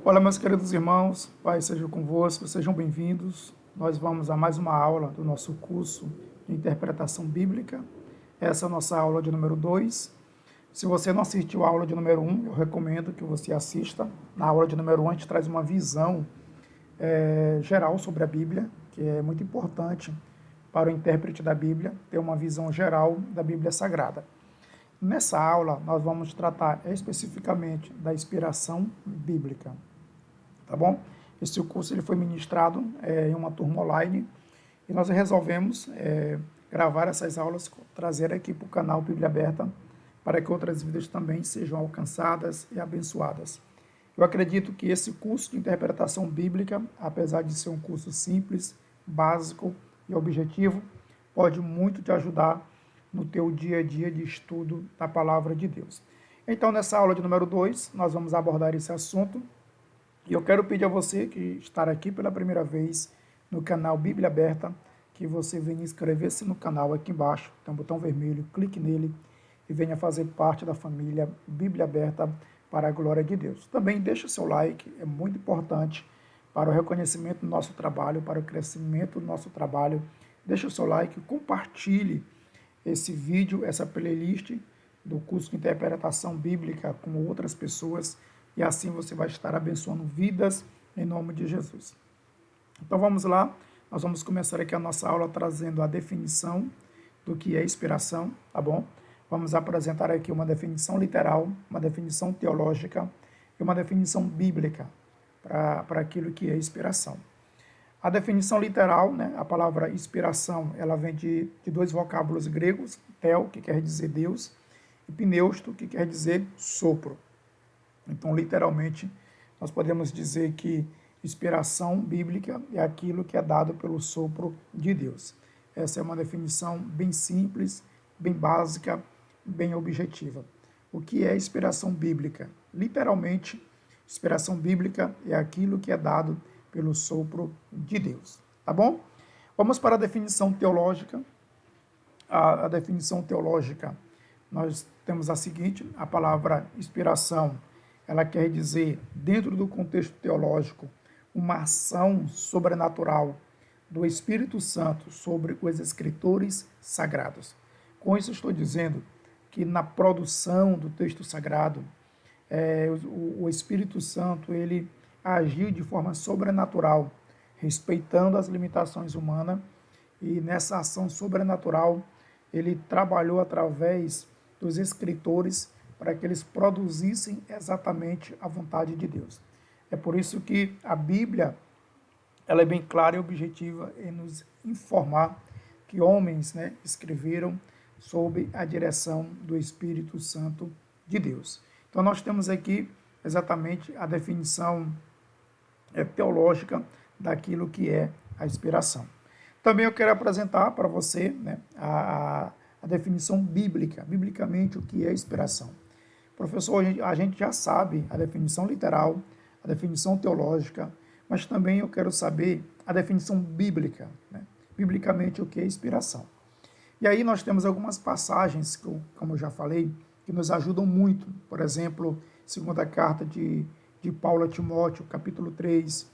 Olá, meus queridos irmãos, Pai seja convosco, sejam bem-vindos. Nós vamos a mais uma aula do nosso curso de interpretação bíblica. Essa é a nossa aula de número 2. Se você não assistiu a aula de número 1, eu recomendo que você assista. Na aula de número 1, a gente traz uma visão geral sobre a Bíblia, que é muito importante para o intérprete da Bíblia ter uma visão geral da Bíblia Sagrada. Nessa aula, nós vamos tratar especificamente da inspiração bíblica, tá bom? Esse curso ele foi ministrado em uma turma online e nós resolvemos gravar essas aulas, trazer aqui para o canal Bíblia Aberta, para que outras vidas também sejam alcançadas e abençoadas. Eu acredito que esse curso de interpretação bíblica, apesar de ser um curso simples, básico e objetivo, pode muito te ajudar no teu dia a dia de estudo da Palavra de Deus. Então, nessa aula de número 2, nós vamos abordar esse assunto. E eu quero pedir a você que está aqui pela primeira vez no canal Bíblia Aberta, que você venha inscrever-se no canal aqui embaixo, tem um botão vermelho, clique nele e venha fazer parte da família Bíblia Aberta para a glória de Deus. Também deixe o seu like, é muito importante para o reconhecimento do nosso trabalho, para o crescimento do nosso trabalho. Deixe o seu like, compartilhe esse vídeo, essa playlist do curso de interpretação bíblica com outras pessoas e assim você vai estar abençoando vidas em nome de Jesus. Então vamos lá, nós vamos começar aqui a nossa aula trazendo a definição do que é inspiração, tá bom? Vamos apresentar aqui uma definição literal, uma definição teológica e uma definição bíblica para aquilo que é inspiração. A definição literal, né, a palavra inspiração, ela vem de dois vocábulos gregos, tel, que quer dizer Deus, e pneusto, que quer dizer sopro. Então, literalmente, nós podemos dizer que inspiração bíblica é aquilo que é dado pelo sopro de Deus. Essa é uma definição bem simples, bem básica, bem objetiva. O que é inspiração bíblica? Literalmente, inspiração bíblica é aquilo que é dado pelo sopro de Deus. Tá bom? Vamos para a definição teológica. A definição teológica, nós temos a seguinte, a palavra inspiração, ela quer dizer, dentro do contexto teológico, uma ação sobrenatural do Espírito Santo sobre os escritores sagrados. Com isso estou dizendo que na produção do texto sagrado, o Espírito Santo, ele agiu de forma sobrenatural, respeitando as limitações humanas, e nessa ação sobrenatural, ele trabalhou através dos escritores para que eles produzissem exatamente a vontade de Deus. É por isso que a Bíblia, ela é bem clara e objetiva em nos informar que homens, né, escreveram sob a direção do Espírito Santo de Deus. Então nós temos aqui exatamente a definição teológica daquilo que é a inspiração. Também eu quero apresentar para você, né, a definição bíblica, biblicamente o que é inspiração. Professor, a gente já sabe a definição literal, a definição teológica, mas também eu quero saber a definição bíblica, né? Biblicamente o que é inspiração. E aí nós temos algumas passagens, como eu já falei, que nos ajudam muito. Por exemplo, segunda carta de Paulo a Timóteo, capítulo 3,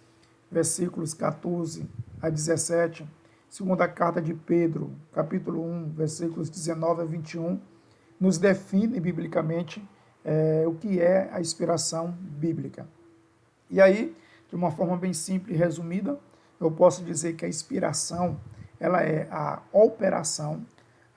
versículos 14 a 17. Segunda carta de Pedro, capítulo 1, versículos 19 a 21, nos define biblicamente o que é a inspiração bíblica. E aí, de uma forma bem simples e resumida, eu posso dizer que a inspiração, ela é a operação,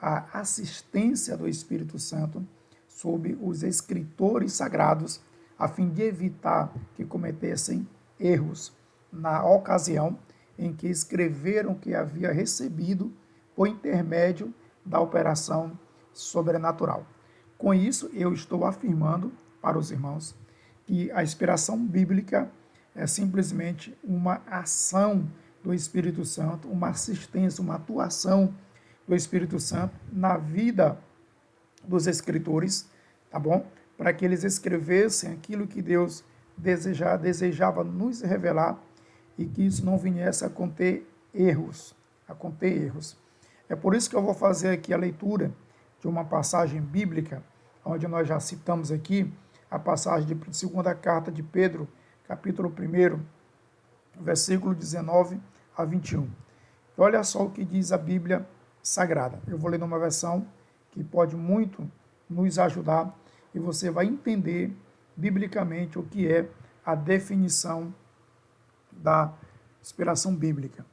a assistência do Espírito Santo sobre os escritores sagrados, a fim de evitar que cometessem erros na ocasião em que escreveram o que havia recebido por intermédio da operação sobrenatural. Com isso, eu estou afirmando para os irmãos que a inspiração bíblica é simplesmente uma ação do Espírito Santo, uma assistência, uma atuação do Espírito Santo na vida dos escritores, tá bom? Para que eles escrevessem aquilo que Deus desejava nos revelar e que isso não viesse a conter erros, É por isso que eu vou fazer aqui a leitura de uma passagem bíblica, onde nós já citamos aqui a passagem de segunda carta de Pedro, capítulo 1, versículo 19 a 21. E olha só o que diz a Bíblia Sagrada. Eu vou ler numa versão que pode muito nos ajudar e você vai entender biblicamente o que é a definição da inspiração bíblica.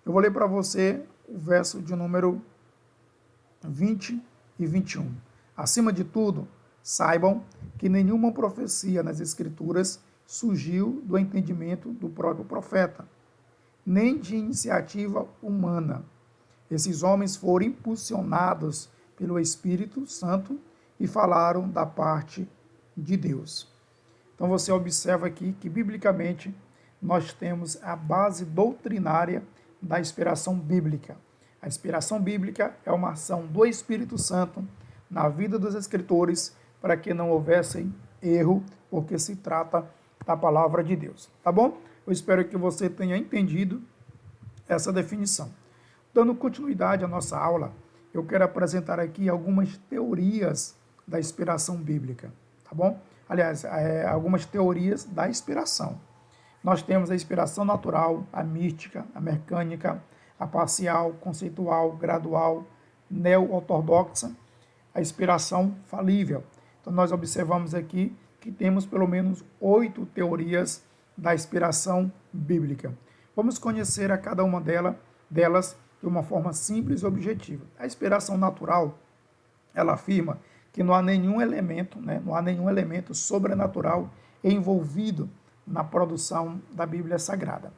Eu vou ler para você o verso de número 20 e 21. Acima de tudo, saibam que nenhuma profecia nas Escrituras surgiu do entendimento do próprio profeta, nem de iniciativa humana. Esses homens foram impulsionados pelo Espírito Santo e falaram da parte de Deus. Então você observa aqui que, biblicamente, nós temos a base doutrinária da inspiração bíblica. A inspiração bíblica é uma ação do Espírito Santo na vida dos escritores para que não houvesse erro, porque se trata da palavra de Deus. Tá bom? Eu espero que você tenha entendido essa definição. Dando continuidade à nossa aula, eu quero apresentar aqui algumas teorias da inspiração bíblica, tá bom? Aliás, algumas teorias da inspiração. Nós temos a inspiração natural, a mística, a mecânica, a parcial, conceitual, gradual, neo-ortodoxa, a inspiração falível. Então, nós observamos aqui que temos pelo menos 8 teorias da inspiração bíblica. Vamos conhecer a cada uma delas de uma forma simples e objetiva. A inspiração natural, ela afirma que não há nenhum elemento sobrenatural envolvido na produção da Bíblia Sagrada.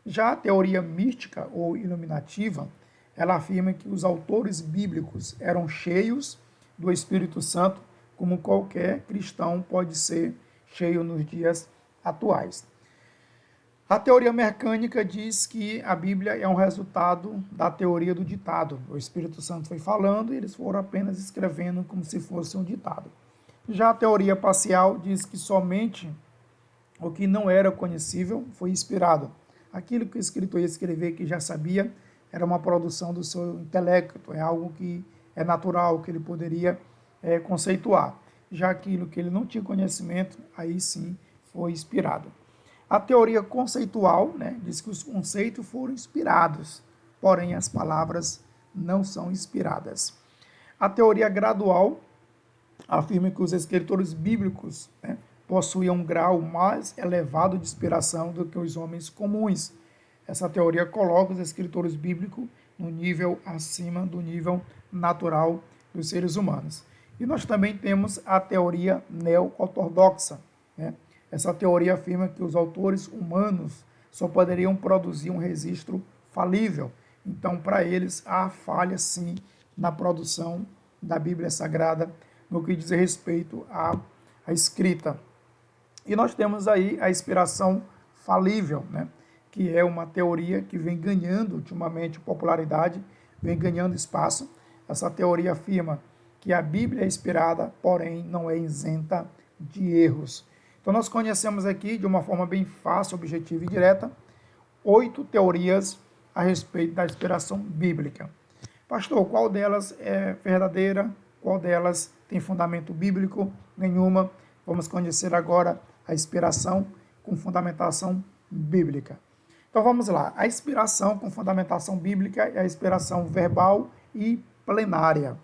Já a teoria mística ou iluminativa, ela afirma que os autores bíblicos eram cheios do Espírito Santo, como qualquer cristão pode ser cheio nos dias atuais. A teoria mecânica diz que a Bíblia é um resultado da teoria do ditado. O Espírito Santo foi falando e eles foram apenas escrevendo como se fosse um ditado. Já a teoria parcial diz que somente o que não era conhecível foi inspirado. Aquilo que o escritor ia escrever que já sabia era uma produção do seu intelecto, é algo que é natural, que ele poderia conceituar. Já aquilo que ele não tinha conhecimento, aí sim foi inspirado. A teoria conceitual, diz que os conceitos foram inspirados, porém as palavras não são inspiradas. A teoria gradual afirma que os escritores bíblicos possuíam um grau mais elevado de inspiração do que os homens comuns. Essa teoria coloca os escritores bíblicos no nível acima do nível natural dos seres humanos. E nós também temos a teoria neo-ortodoxa. Essa teoria afirma que os autores humanos só poderiam produzir um registro falível. Então, para eles, há falha, sim, na produção da Bíblia Sagrada, no que diz respeito à escrita. E nós temos aí a inspiração falível, que é uma teoria que vem ganhando ultimamente popularidade, vem ganhando espaço. Essa teoria afirma que a Bíblia é inspirada, porém não é isenta de erros. Então nós conhecemos aqui, de uma forma bem fácil, objetiva e direta, 8 teorias a respeito da inspiração bíblica. Pastor, qual delas é verdadeira? Qual delas tem fundamento bíblico? Nenhuma. Vamos conhecer agora a inspiração com fundamentação bíblica. Então vamos lá. A inspiração com fundamentação bíblica é a inspiração verbal e plenária.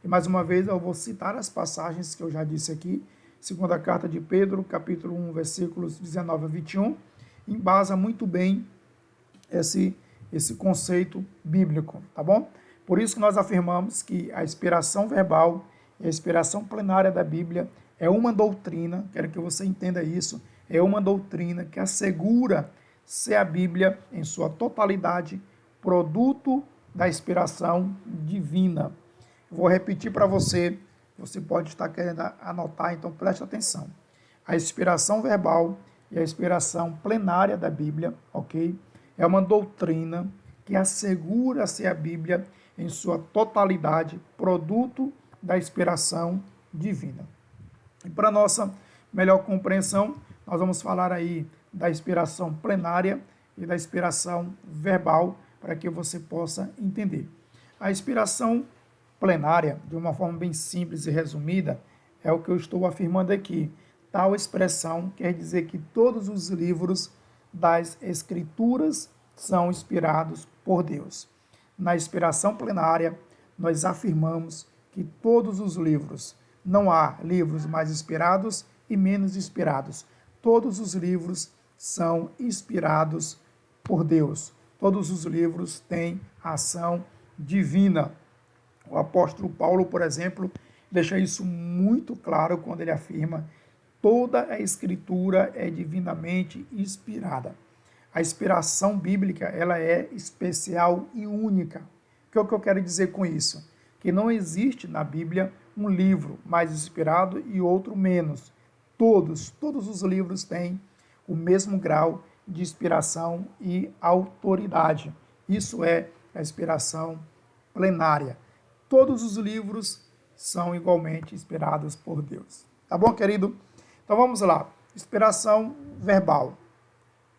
E mais uma vez eu vou citar as passagens que eu já disse aqui. Segunda carta de Pedro, capítulo 1, versículos 19 a 21, embasa muito bem esse conceito bíblico, tá bom? Por isso que nós afirmamos que a inspiração verbal e a inspiração plenária da Bíblia é uma doutrina, quero que você entenda isso, é uma doutrina que assegura ser a Bíblia, em sua totalidade, produto da inspiração divina. Vou repetir para você. Você pode estar querendo anotar, então preste atenção. A inspiração verbal e a inspiração plenária da Bíblia, ok? É uma doutrina que assegura ser a Bíblia em sua totalidade, produto da inspiração divina. E para nossa melhor compreensão, nós vamos falar aí da inspiração plenária e da inspiração verbal, para que você possa entender. A inspiração plenária, de uma forma bem simples e resumida, é o que eu estou afirmando aqui. Tal expressão quer dizer que todos os livros das Escrituras são inspirados por Deus. Na inspiração plenária, nós afirmamos que todos os livros, não há livros mais inspirados e menos inspirados. Todos os livros são inspirados por Deus. Todos os livros têm ação divina. O apóstolo Paulo, por exemplo, deixa isso muito claro quando ele afirma: toda a escritura é divinamente inspirada. A inspiração bíblica, ela é especial e única. O que é o que eu quero dizer com isso? Que não existe na Bíblia um livro mais inspirado e outro menos. Todos os livros têm o mesmo grau de inspiração e autoridade. Isso é a inspiração plenária. Todos os livros são igualmente inspirados por Deus. Tá bom, querido? Então vamos lá. Inspiração verbal.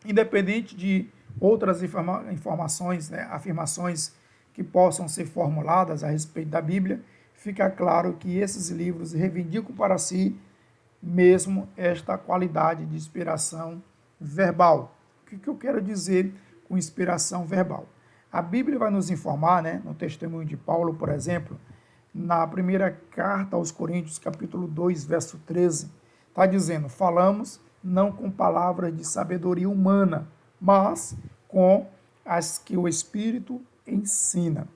Independente de outras informações, afirmações que possam ser formuladas a respeito da Bíblia, fica claro que esses livros reivindicam para si mesmo esta qualidade de inspiração verbal. O que eu quero dizer com inspiração verbal? A Bíblia vai nos informar, no testemunho de Paulo, por exemplo, na primeira carta aos Coríntios, capítulo 2, verso 13, está dizendo: falamos não com palavras de sabedoria humana, mas com as que o Espírito ensina.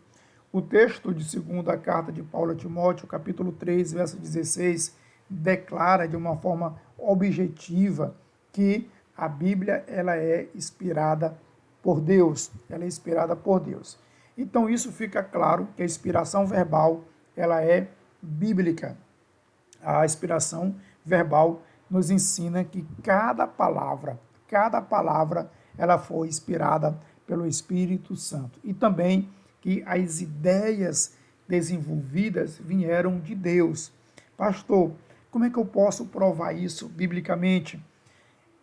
O texto de segunda carta de Paulo a Timóteo, capítulo 3, verso 16, declara de uma forma objetiva que a Bíblia ela é inspirada por Deus. Ela é inspirada por Deus. Então isso fica claro que a inspiração verbal ela é bíblica. A inspiração verbal nos ensina que cada palavra, ela foi inspirada pelo Espírito Santo. E também que as ideias desenvolvidas vieram de Deus. Pastor, como é que eu posso provar isso biblicamente?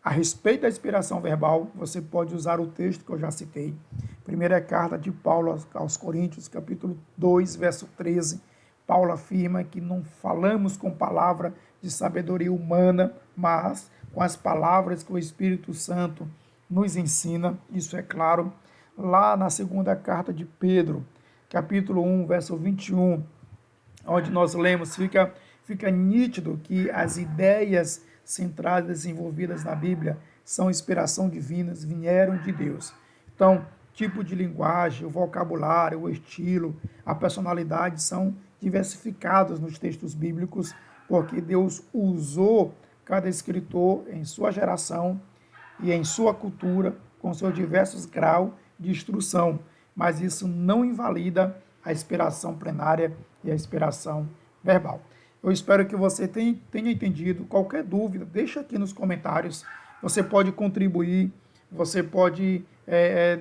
A respeito da inspiração verbal, você pode usar o texto que eu já citei. Primeira carta de Paulo aos Coríntios, capítulo 2, verso 13. Paulo afirma que não falamos com palavra de sabedoria humana, mas com as palavras que o Espírito Santo nos ensina. Isso é claro. Lá na segunda carta de Pedro, capítulo 1, verso 21, onde nós lemos, fica nítido que as ideias centrais desenvolvidas na Bíblia são inspiração divinas, vieram de Deus. Então, tipo de linguagem, o vocabulário, o estilo, a personalidade são diversificados nos textos bíblicos, porque Deus usou cada escritor em sua geração e em sua cultura, com seus diversos graus de instrução. Mas isso não invalida a inspiração plenária e a inspiração verbal. Eu espero que você tenha entendido. Qualquer dúvida, deixa aqui nos comentários. Você pode contribuir, você pode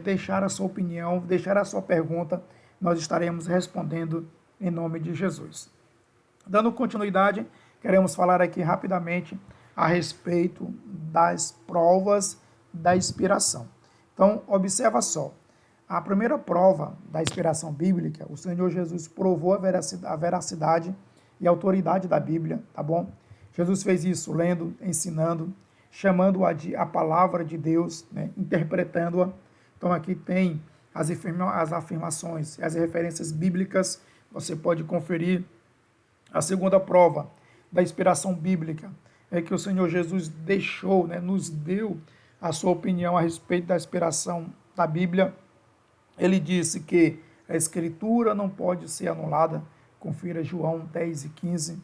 deixar a sua opinião, deixar a sua pergunta. Nós estaremos respondendo em nome de Jesus. Dando continuidade, queremos falar aqui rapidamente a respeito das provas da inspiração. Então, observa só. A primeira prova da inspiração bíblica, o Senhor Jesus provou a veracidade e a autoridade da Bíblia, tá bom? Jesus fez isso lendo, ensinando, chamando-a a palavra de Deus, interpretando-a. Então aqui tem as afirmações, as referências bíblicas, você pode conferir. A segunda prova da inspiração bíblica é que o Senhor Jesus deixou, nos deu a sua opinião a respeito da inspiração da Bíblia. Ele disse que a Escritura não pode ser anulada. Confira João 10 e 15.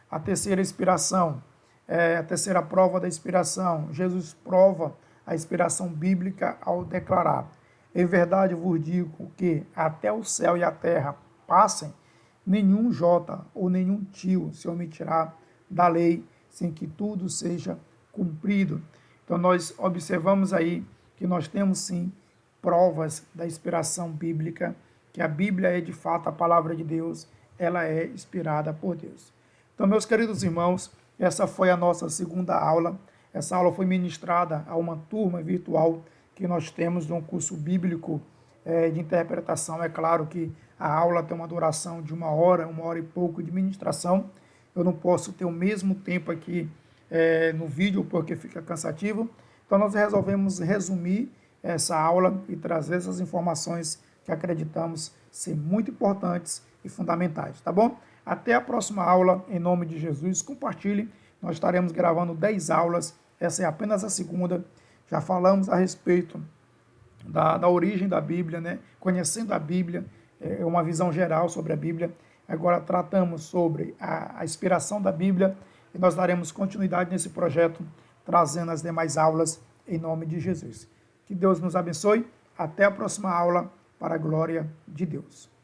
A terceira inspiração, a terceira prova da inspiração. Jesus prova a inspiração bíblica ao declarar: em verdade vos digo que até o céu e a terra passem, nenhum jota ou nenhum tio se omitirá da lei, sem que tudo seja cumprido. Então nós observamos aí que nós temos sim provas da inspiração bíblica, que a Bíblia é de fato a palavra de Deus, ela é inspirada por Deus. Então, meus queridos irmãos, essa foi a nossa segunda aula. Essa aula foi ministrada a uma turma virtual que nós temos de um curso bíblico de interpretação. É claro que a aula tem uma duração de 1 hora e pouco de ministração. Eu não posso ter o mesmo tempo aqui no vídeo porque fica cansativo. Então nós resolvemos resumir essa aula e trazer essas informações que acreditamos ser muito importantes e fundamentais, tá bom? Até a próxima aula, em nome de Jesus. Compartilhe, nós estaremos gravando 10 aulas, essa é apenas a segunda. Já falamos a respeito da origem da Bíblia, né? Conhecendo a Bíblia, uma visão geral sobre a Bíblia. Agora tratamos sobre a inspiração da Bíblia e nós daremos continuidade nesse projeto, trazendo as demais aulas em nome de Jesus. Que Deus nos abençoe. Até a próxima aula, para a glória de Deus.